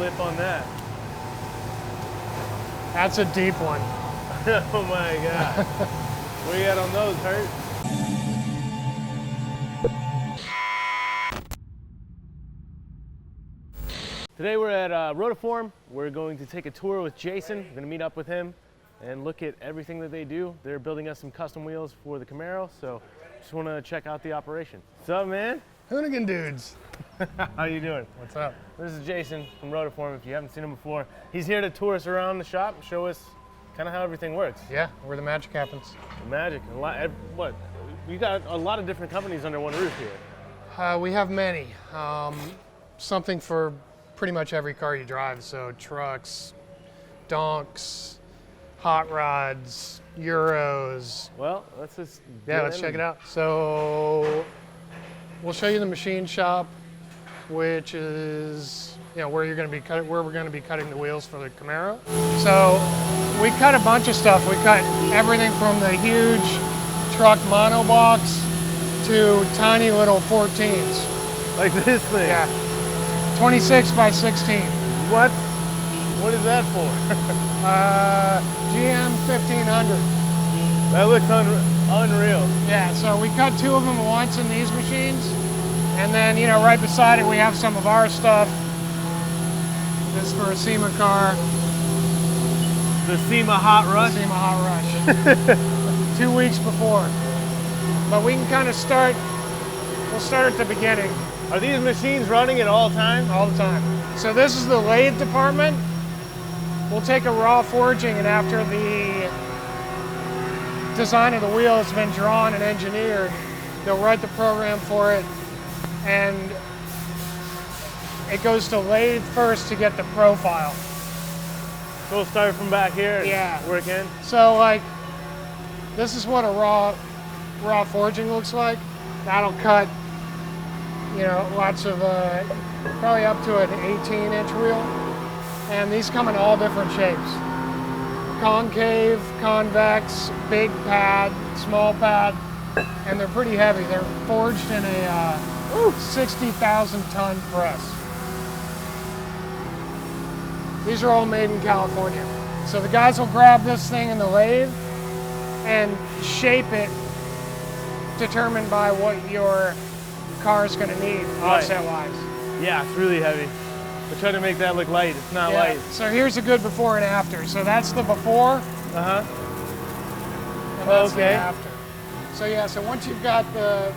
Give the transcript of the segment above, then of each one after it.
lip on that? That's a deep one. Oh my God. Where you at on those, Hurt? Today we're at Rotiform. We're going to take a tour with Jason. We're going to meet up with him and look at everything that they do. They're building us some custom wheels for the Camaro, so just want to check out the operation. What's up, man? Hoonigan dudes. How you doing? What's up? This is Jason from Rotiform. If you haven't seen him before, he's here to tour us around the shop and show us kind of how everything works. Yeah, we're the magic happens. The magic. What? You got a lot of different companies under one roof here. We have many. Something for pretty much every car you drive. So trucks, donks, hot rods, Euros. Well, let's just let's check it out. So we'll show you the machine shop, which is where we're going to be cutting the wheels for the Camaro. So we cut a bunch of stuff. We cut everything from the huge truck monoblocks to tiny little 14s. Like this thing? Yeah. 26 by 16. What? What is that for? GM 1500. That looks unreal. Yeah, so we cut 2 of them once in these machines. And then, right beside it, we have some of our stuff. This is for a SEMA car. The SEMA Hot Rush? The SEMA Hot Rush. 2 weeks before. But we can kind of we'll start at the beginning. Are these machines running at all times? All the time. So this is the lathe department. We'll take a raw forging, and after the design of the wheel has been drawn and engineered, they'll write the program for it, and it goes to lathe first to get the profile. So we'll start from back here and yeah. work in? So this is what a raw forging looks like. That'll cut lots of, probably up to an 18-inch wheel. And these come in all different shapes. Concave, convex, big pad, small pad, and they're pretty heavy. They're forged in a 60,000 ton press. These are all made in California. So the guys will grab this thing in the lathe and shape it, determined by what your car is going to need offset-wise. Yeah, it's really heavy. We're trying to make that look light. It's not light. So here's a good before and after. So that's the before. Uh-huh. And that's the after. So so once you've got the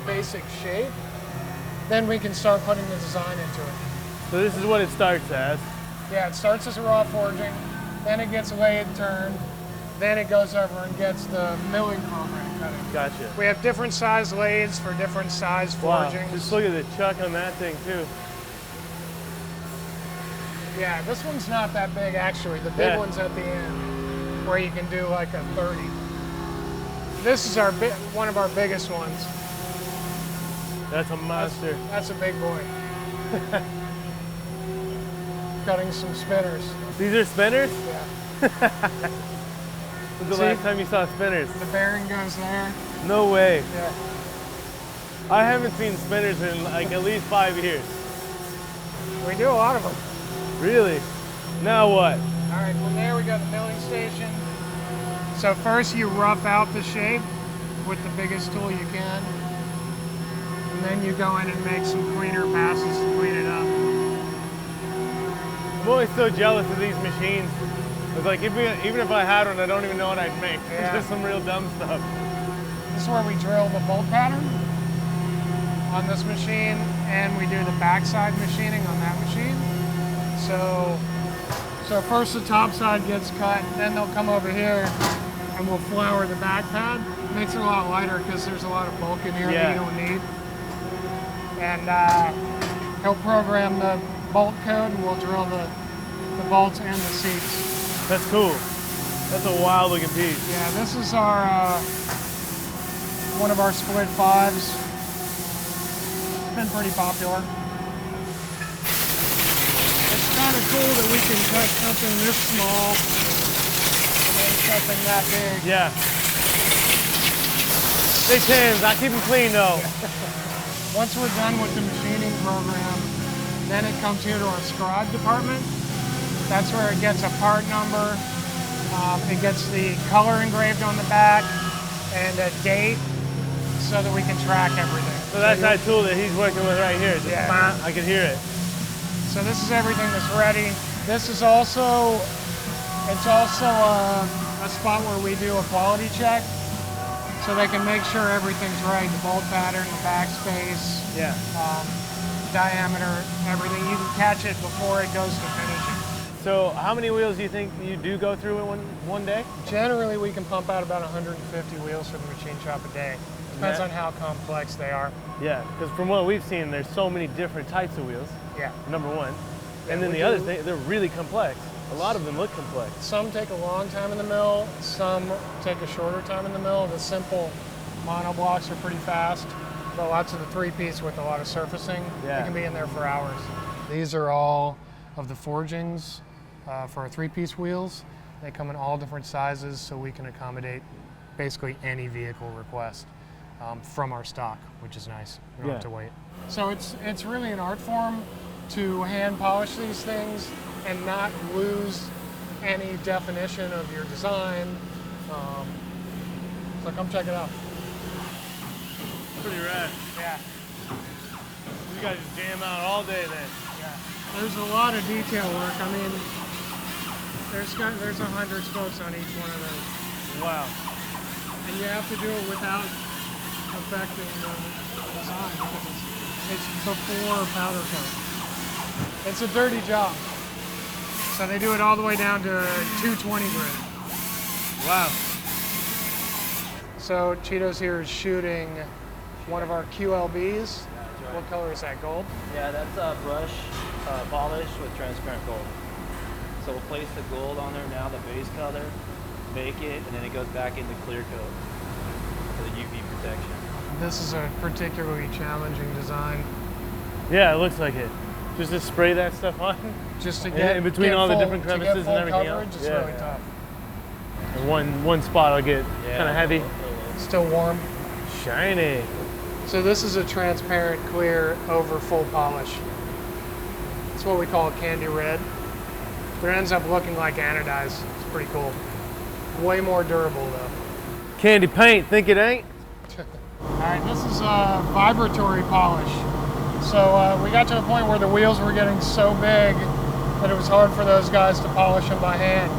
basic shape, then we can start putting the design into it. So this is what it starts as? Yeah, it starts as a raw forging, then it gets lathe turned, then it goes over and gets the milling program cutting. Gotcha. We have different size lathes for different size forgings. Wow. Just look at the chuck on that thing too. Yeah, this one's not that big actually. The big one's at the end, where you can do like a 30. This is one of our biggest ones. That's a monster. That's a big boy. Cutting some spinners. These are spinners? Yeah. When's the last time you saw spinners? The bearing goes there. No way. Yeah. I haven't seen spinners in like at least 5 years. We do a lot of them. Really? Now what? All right, from there we got the milling station. So first you rough out the shape with the biggest tool you can. And then you go in and make some cleaner passes to clean it up. I'm always so jealous of these machines. It's like, even if I had one, I don't even know what I'd make. Yeah. Just some real dumb stuff. This is where we drill the bolt pattern on this machine, and we do the backside machining on that machine. So first the top side gets cut, then they'll come over here and we'll flour the back pad. It makes it a lot lighter because there's a lot of bulk in here that you don't need. And he'll program the bolt code, and we'll drill the bolts and the seats. That's cool. That's a wild looking piece. Yeah, this is our one of our split 5s. It's been pretty popular. It's kind of cool that we can cut something this small and then something that big. Yeah. Big tins. I keep them clean though. Once we're done with the machining program, Then it comes here to our scribe department. That's where it gets a part number. It gets the color engraved on the back and a date so that we can track everything. So that's that tool that he's working with right here. Just Yeah. I can hear it. So this is everything that's ready. This is also, it's also a spot where we do a quality check so they can make sure everything's right. The bolt pattern, the backspace, Yeah. diameter, everything. You can catch it before it goes to finishing. So how many wheels do you think you do go through in one day? Generally, we can pump out about 150 wheels for the machine shop a day. Depends on how complex they are. Yeah, because from what we've seen, there's so many different types of wheels. Yeah. Number one. Yeah, And then the others, they're really complex. A lot of them look complex. Some take a long time in the mill, some take a shorter time in the mill. The simple monoblocks are pretty fast, but lots of the three-piece with a lot of surfacing, they can be in there for hours. These are all of the forgings for our three-piece wheels. They come in all different sizes, so we can accommodate basically any vehicle request from our stock, which is nice. We don't have to wait. So it's really an art form to hand polish these things and not lose any definition of your design. So come check it out. Pretty rad. Yeah. You guys just jam out all day then. Yeah. There's a lot of detail work. I mean, there's 100 spokes on each one of those. Wow. And you have to do it without affecting the design because it's before powder coat. It's a dirty job. So they do it all the way down to 220 grit. Wow. So Cheeto's here is shooting one of our QLBs. Right. What color is that, gold? Yeah, that's a brush polish with transparent gold. So we'll place the gold on there now, the base color, bake it, and then it goes back into clear coat for the UV protection. This is a particularly challenging design. Yeah, it looks like it. Just to spray that stuff on. Just to get in between all the full, different to get crevices full and everything coverage, else. it's really tough. And one spot will get kind of heavy. Still warm. Shiny. So this is a transparent, clear, over full polish. It's what we call candy red. But it ends up looking like anodized. It's pretty cool. Way more durable though. Candy paint, think it ain't? All right, this is a vibratory polish. So we got to a point where the wheels were getting so big that it was hard for those guys to polish them by hand.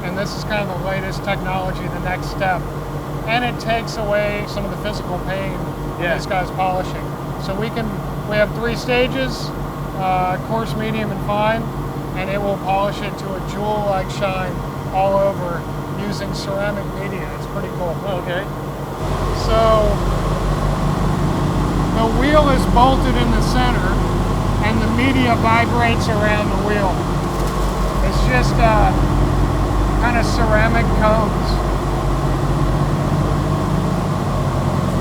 And this is kind of the latest technology, the next step. And it takes away some of the physical pain this guy's polishing. So we have 3 stages, coarse, medium, and fine, and it will polish it to a jewel-like shine all over using ceramic media. It's pretty cool. Oh, okay. So the wheel is bolted in the center and the media vibrates around the wheel. It's just kind of ceramic cones.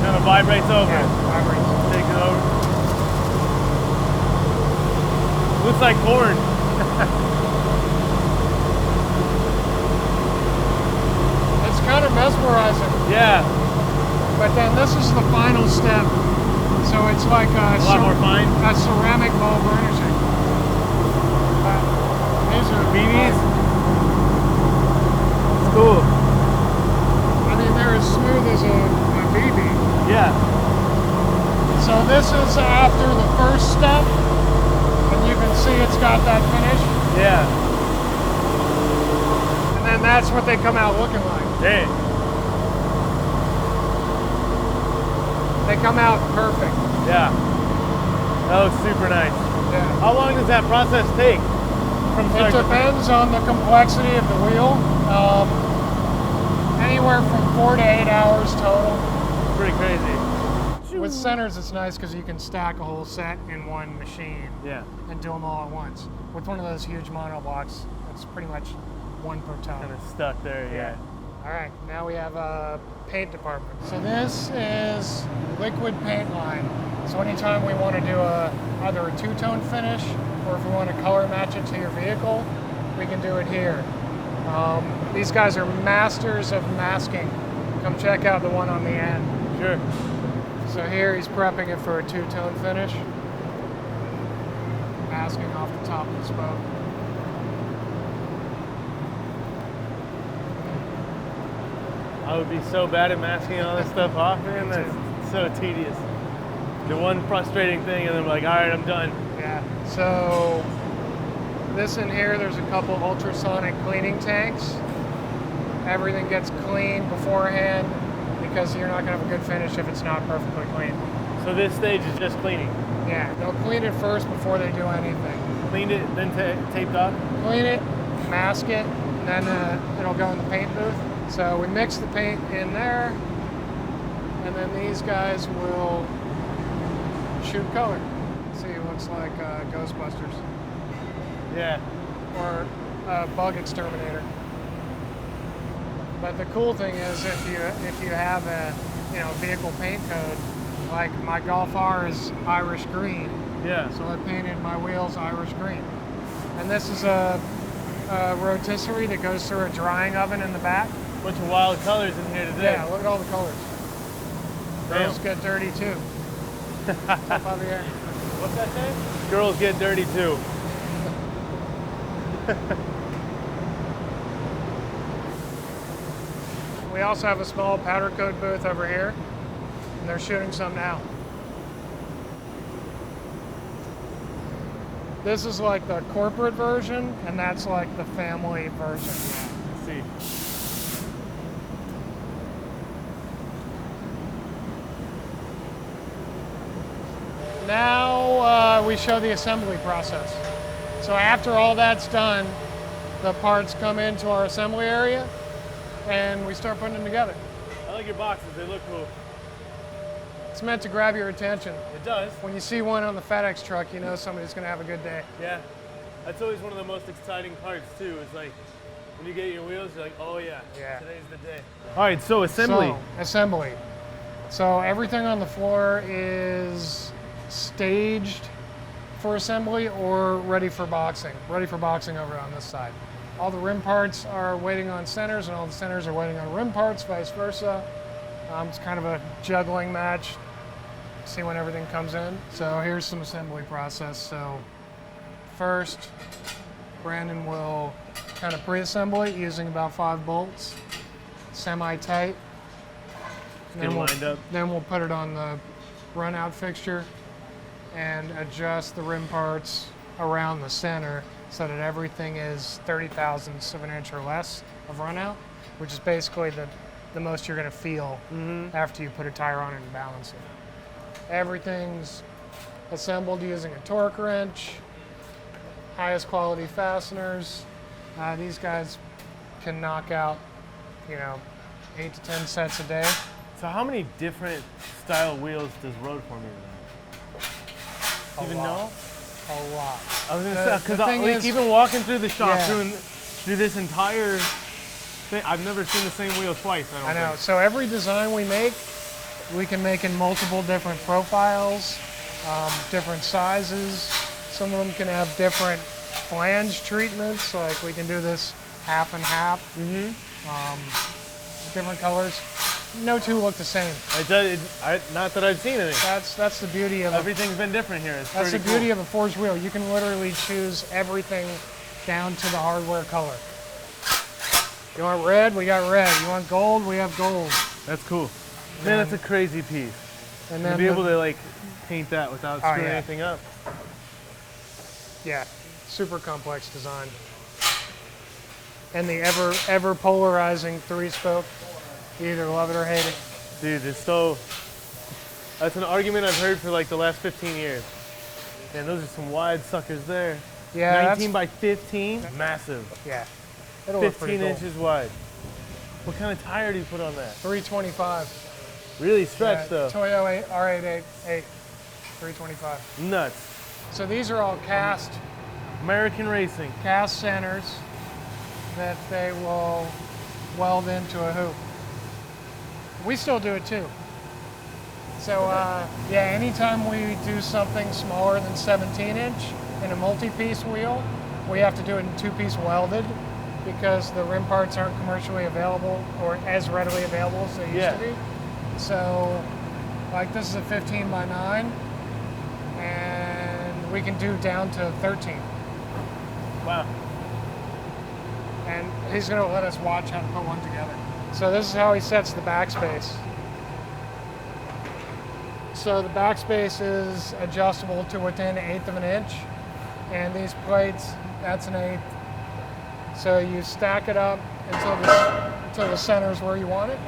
Kind of vibrates over. Yeah, vibrates. Take it over. Looks like corn. It's kind of mesmerizing. Yeah. But then this is the final step. So it's like a lot more fine. A ceramic bowl burnishing. These are BBs? It's cool. I mean, they're as smooth as a BB. Yeah. So this is after the first step, and you can see it's got that finish. Yeah. And then that's what they come out looking like. Dang. They come out perfect. Yeah. That looks super nice. Yeah. How long does that process take? From It start to depends on the complexity of the wheel. Anywhere from 4 to 8 hours total. finish? Pretty crazy. With centers, it's nice because you can stack a whole set in one machine Yeah. and do them all at once. With one of those huge monoblocks, it's pretty much one per ton. Kind of stuck there, yeah. All right, now we have a paint department. So this is liquid paint line. So anytime we want to do either a two-tone finish or if we want to color match it to your vehicle, we can do it here. These guys are masters of masking. Come check out the one on the end. Sure. So here he's prepping it for a two-tone finish. masking off the top of the spoke. I would be so bad at masking all this stuff off, man. That's so tedious. The one frustrating thing, and then I'm like, all right, I'm done. Yeah. So this in here, there's a couple ultrasonic cleaning tanks. Everything gets cleaned beforehand because you're not going to have a good finish if it's not perfectly clean. So this stage is just cleaning. Yeah, they'll clean it first before they do anything. Cleaned it, then taped up. Clean it, mask it, and then it'll go in the paint booth. So we mix the paint in there, and then these guys will shoot color. See, it looks like Ghostbusters Yeah. or a bug exterminator. But the cool thing is, if you have a vehicle paint code, like my Golf R is Irish green, Yeah. so I painted my wheels Irish green. And this is a rotisserie that goes through a drying oven in the back. Bunch of wild colors in here today. Yeah, look at all the colors. Girls get dirty too. Top of the air. What's that say? Girls get dirty too. We also have a small powder coat booth over here, and they're shooting some now. This is like the corporate version, and that's like the family version. Let's see. Now we show the assembly process. So after all that's done, the parts come into our assembly area, and we start putting them together. I like your boxes, they look cool. It's meant to grab your attention. It does. When you see one on the FedEx truck, you know somebody's going to have a good day. Yeah. That's always one of the most exciting parts too, is like when you get your wheels, you're like, oh yeah, today's the day. All right, so assembly. So, assembly. So everything on the floor is staged for assembly or ready for boxing. Ready for boxing over on this side. All the rim parts are waiting on centers, and all the centers are waiting on rim parts, vice versa. It's kind of a juggling match. See when everything comes in. So here's some assembly process. So first, Brandon will kind of pre-assemble it using about 5 bolts, semi-tight. Get lined up. Then we'll put it on the run-out fixture and adjust the rim parts around the center so that everything is 30 thousandths of an inch or less of run-out, which is basically the most you're going to feel after you put a tire on it and balance it. Everything's assembled using a torque wrench, highest quality fasteners. These guys can knock out, 8 to 10 sets a day. So how many different style wheels does Rotiform use? Even know? A lot. I was gonna say, because is, even walking through the shop, Yeah. through this entire thing, I've never seen the same wheel twice. I don't think. So every design we make, we can make in multiple different profiles, different sizes. Some of them can have different flange treatments, like we can do this half and half. Different colors. No two look the same. Not that I've seen any. That's the beauty of Everything's been different here. That's the beauty of a forged wheel. You can literally choose everything down to the hardware color. You want red? We got red. You want gold? We have gold. That's cool. Man, that's a crazy piece. And to then be able to like paint that without screwing yeah. anything up. Yeah, super complex design. And the ever polarizing 3-spoke. You either love it or hate it. Dude, that's an argument I've heard for like the last 15 years. Man, those are some wide suckers there. Yeah, 19 by 15, massive. Yeah, it'll look 15 pretty cool. inches wide. What kind of tire do you put on that? 325. Really stretched though. Toyo R888, 325. Nuts. So these are all cast American racing. Cast centers that they will weld into a hoop. We still do it too. So yeah, anytime we do something smaller than 17 inch in a multi-piece wheel, we have to do it in 2-piece welded because the rim parts aren't commercially available or as readily available as they used to be. So like this is a 15 by 9 and we can do down to 13. Wow. And he's going to let us watch how to put one together. So this is how he sets the backspace. So the backspace is adjustable to within 1/8 of an inch, and these plates, that's an 1/8. So you stack it up until the center is where you want it.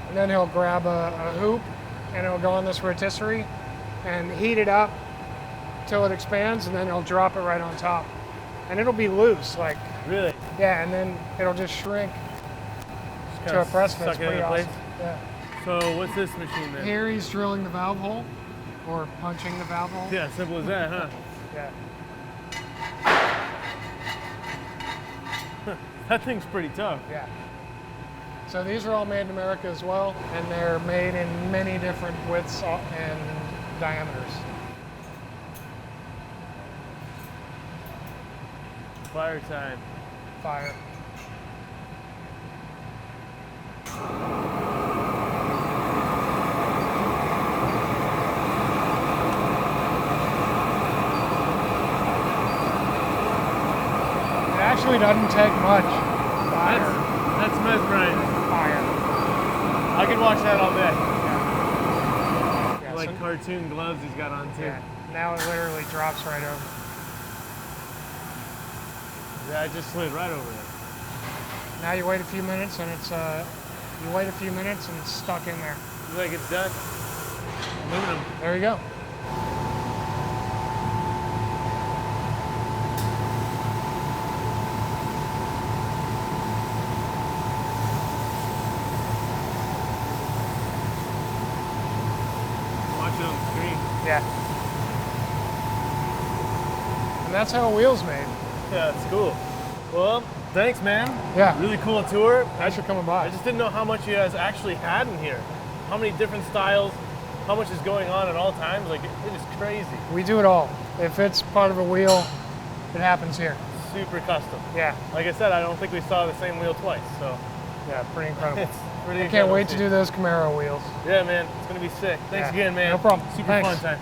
And then he'll grab a hoop, and it'll go on this rotisserie and heat it up till it expands, and then he'll drop it right on top. And it'll be loose, like, Really? yeah, and then it'll just shrink to a press fit. It's Suck it pretty into awesome. place? Yeah. So what's this machine then? Here he's drilling the valve hole, or punching the valve hole. Yeah, simple as that, huh? Yeah. That thing's pretty tough. Yeah. So these are all made in America as well, and they're made in many different widths and diameters. Fire time. Fire. It actually doesn't take much. Fire. That's mesmerizing. Fire. I could watch that all day. Yeah, Like so- cartoon gloves he's got on too. yeah. Now it literally drops right over. Yeah, I just slid right over it. Now you wait a few minutes and it's stuck in there. Looks like it's done. Aluminum. There you go. Watch it on the screen. Yeah. And that's how a wheel's made. Yeah, it's cool. Well, thanks, man. Yeah. Really cool tour. Thanks for coming by. I just didn't know how much you guys actually had in here. How many different styles, how much is going on at all times. Like, it is crazy. We do it all. If it's part of a wheel, it happens here. Super custom. Yeah. Like I said, I don't think we saw the same wheel twice, so Yeah, pretty incredible. it's pretty I can't wait to see. do those Camaro wheels. Yeah, man, it's gonna be sick. Thanks Yeah, again, man. no problem. Super Thanks. fun time.